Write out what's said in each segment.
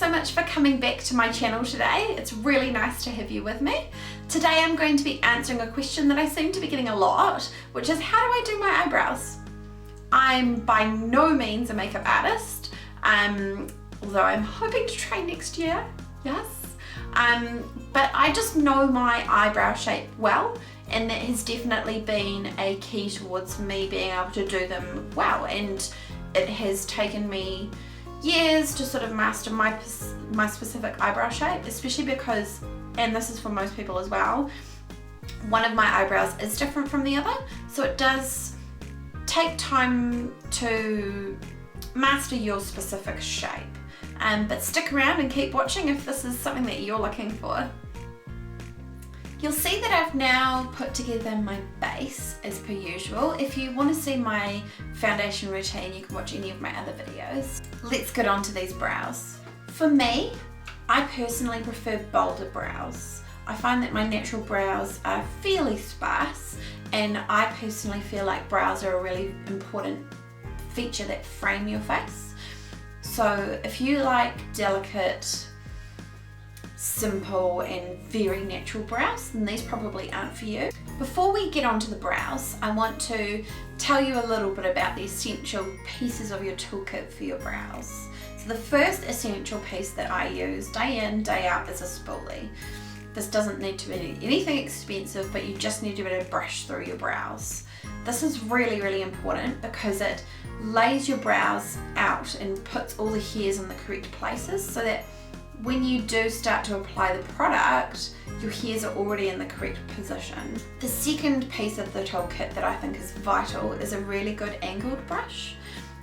so much for coming back to my channel today. It's really nice to have you with me. Today I'm going to be answering a question that I seem to be getting a lot, which is how do I do my eyebrows? I'm by no means a makeup artist, although I'm hoping to try next year, yes. But I just know my eyebrow shape well, and that has definitely been a key towards me being able to do them well, and it has taken me years to sort of master my specific eyebrow shape, especially because, and this is for most people as well, one of my eyebrows is different from the other, so it does take time to master your specific shape. But stick around and keep watching if this is something that you're looking for. You'll see that I've now put together my base as per usual. If you want to see my foundation routine, you can watch any of my other videos. Let's get on to these brows. For me, I personally prefer bolder brows. I find that my natural brows are fairly sparse, and I personally feel like brows are a really important feature that frame your face. So if you like delicate, simple and very natural brows, then these probably aren't for you. Before we get onto the brows, I want to tell you a little bit about the essential pieces of your toolkit for your brows. So the first essential piece that I use day in, day out is a spoolie. This doesn't need to be anything expensive, but you just need to be able to brush through your brows. This is really, really important because it lays your brows out and puts all the hairs in the correct places, so that when you do start to apply the product, your hairs are already in the correct position. The second piece of the toolkit that I think is vital is a really good angled brush.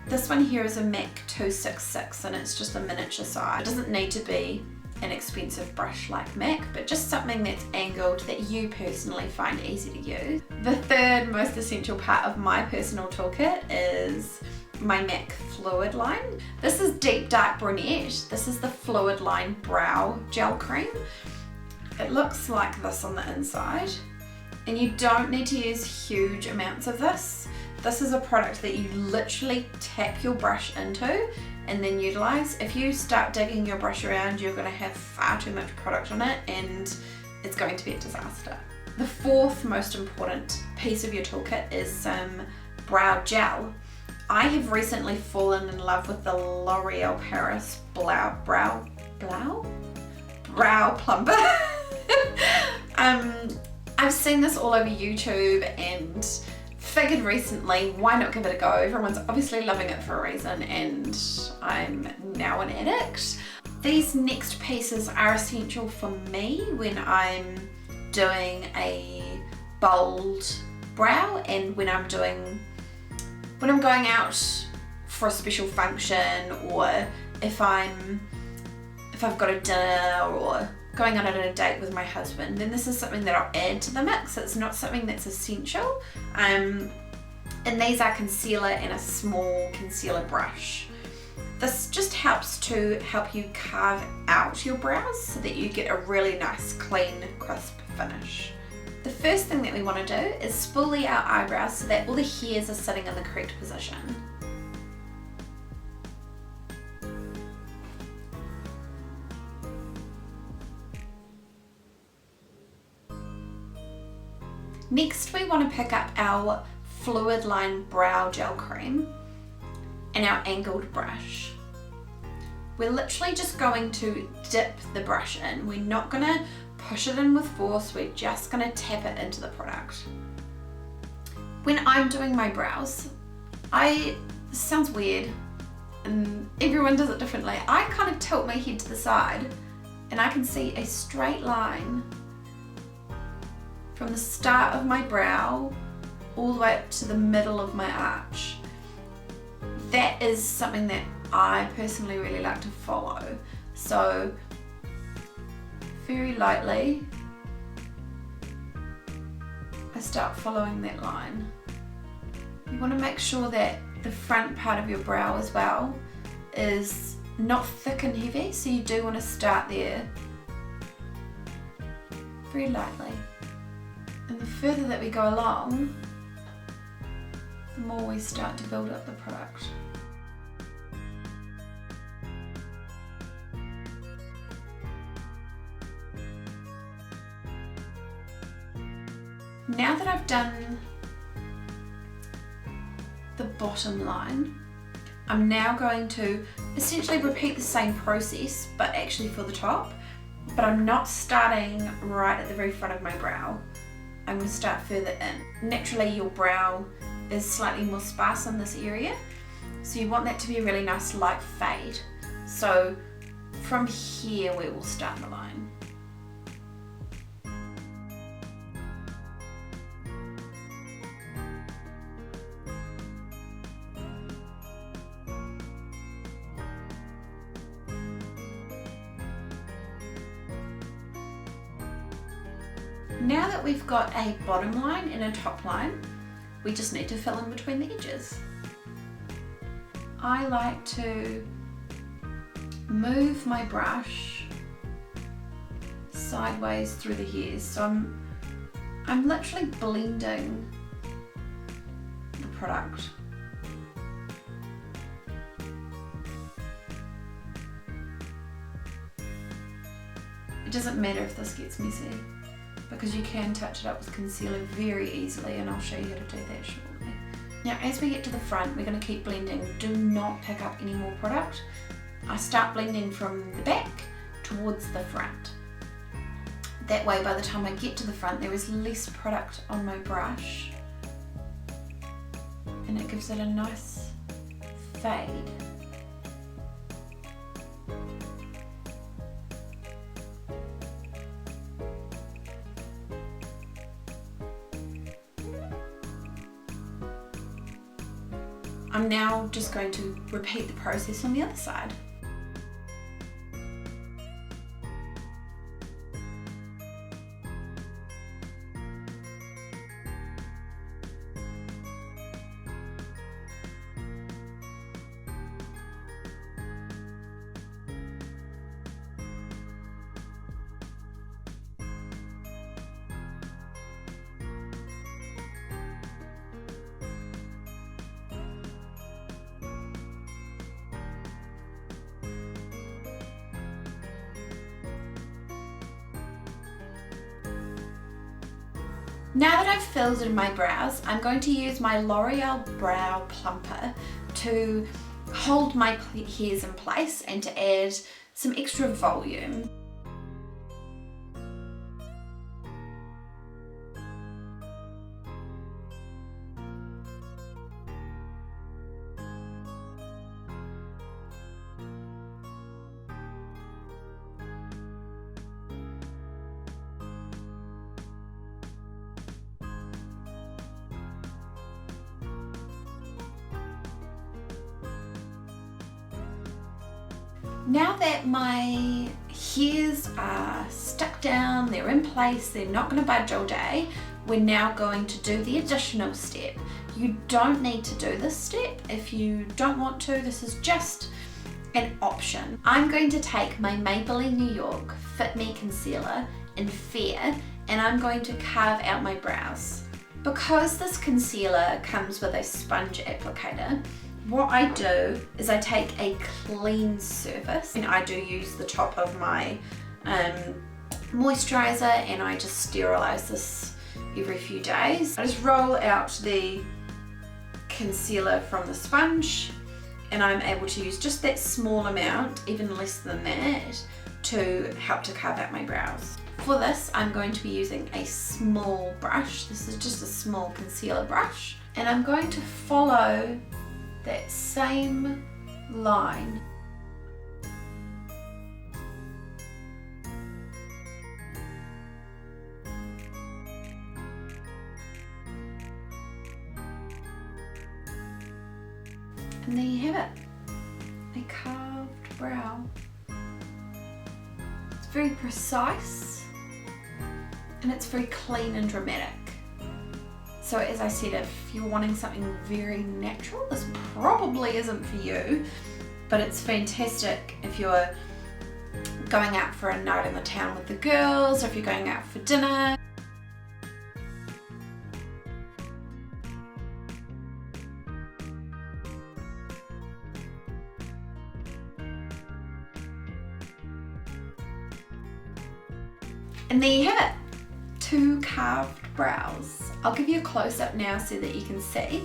This one here is a MAC 266 and it's just a miniature size. It doesn't need to be an expensive brush like MAC, but just something that's angled that you personally find easy to use. The third most essential part of my personal toolkit is my MAC Fluid Line. This is Deep Dark Brunette. This is the Fluid Line Brow Gel Cream. It looks like this on the inside, and you don't need to use huge amounts of this. This is a product that you literally tap your brush into and then utilize. If you start digging your brush around, you're going to have far too much product on it and it's going to be a disaster. The fourth most important piece of your toolkit is some brow gel. I have recently fallen in love with the L'Oreal Paris Brow Plumper. I've seen this all over YouTube and figured recently, why not give it a go? Everyone's obviously loving it for a reason, and I'm now an addict. These next pieces are essential for me when I'm doing a bold brow and when I'm going out for a special function, or if I've got a dinner or going on a date with my husband, then this is something that I'll add to the mix. It's not something that's essential. And these are concealer and a small concealer brush. This just helps to help you carve out your brows so that you get a really nice, clean, crisp finish. The first thing that we want to do is spoolie our eyebrows so that all the hairs are sitting in the correct position. Next, we want to pick up our Fluid Line Brow Gel Cream and our angled brush. We're literally just going to dip the brush in. We're not going to push it in with force, we're just going to tap it into the product. When I'm doing my brows, this sounds weird and everyone does it differently. I kind of tilt my head to the side and I can see a straight line from the start of my brow all the way up to the middle of my arch. That is something that I personally really like to follow. So very lightly, I start following that line. You want to make sure that the front part of your brow as well is not thick and heavy, so you do want to start there very lightly. And the further that we go along, the more we start to build up the product. Now that I've done the bottom line, I'm now going to essentially repeat the same process, but actually for the top, but I'm not starting right at the very front of my brow. I'm going to start further in. Naturally, your brow is slightly more sparse in this area, so you want that to be a really nice light fade. So from here we will start the line. Now that we've got a bottom line and a top line, we just need to fill in between the edges. I like to move my brush sideways through the hairs, so I'm literally blending the product. It doesn't matter if this gets messy, because you can touch it up with concealer very easily, and I'll show you how to do that shortly. Now as we get to the front, we're going to keep blending. Do not pick up any more product. I start blending from the back towards the front. That way by the time I get to the front there is less product on my brush and it gives it a nice fade. I'm now just going to repeat the process on the other side. Now that I've filled in my brows, I'm going to use my L'Oreal Brow Plumper to hold my hairs in place and to add some extra volume. Now that my hairs are stuck down, they're in place, they're not going to budge all day, we're now going to do the additional step. You don't need to do this step if you don't want to. This is just an option. I'm going to take my Maybelline New York Fit Me Concealer in Fair and I'm going to carve out my brows. Because this concealer comes with a sponge applicator, what I do is I take a clean surface and I do use the top of my moisturizer and I just sterilize this every few days. I just roll out the concealer from the sponge and I'm able to use just that small amount, even less than that, to help to carve out my brows. For this, I'm going to be using a small brush. This is just a small concealer brush and I'm going to follow that same line. And there you have it, a carved brow. It's very precise and it's very clean and dramatic. So as I said, if you're wanting something very natural, this probably isn't for you, but it's fantastic if you're going out for a night in the town with the girls, or if you're going out for dinner. And there you have it. 2 carved brows. I'll give you a close-up now so that you can see.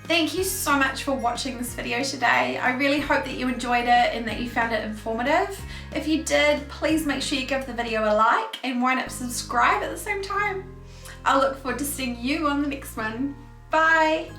Thank you so much for watching this video today. I really hope that you enjoyed it and that you found it informative. If you did, please make sure you give the video a like and why not subscribe at the same time. I look forward to seeing you on the next one. Bye!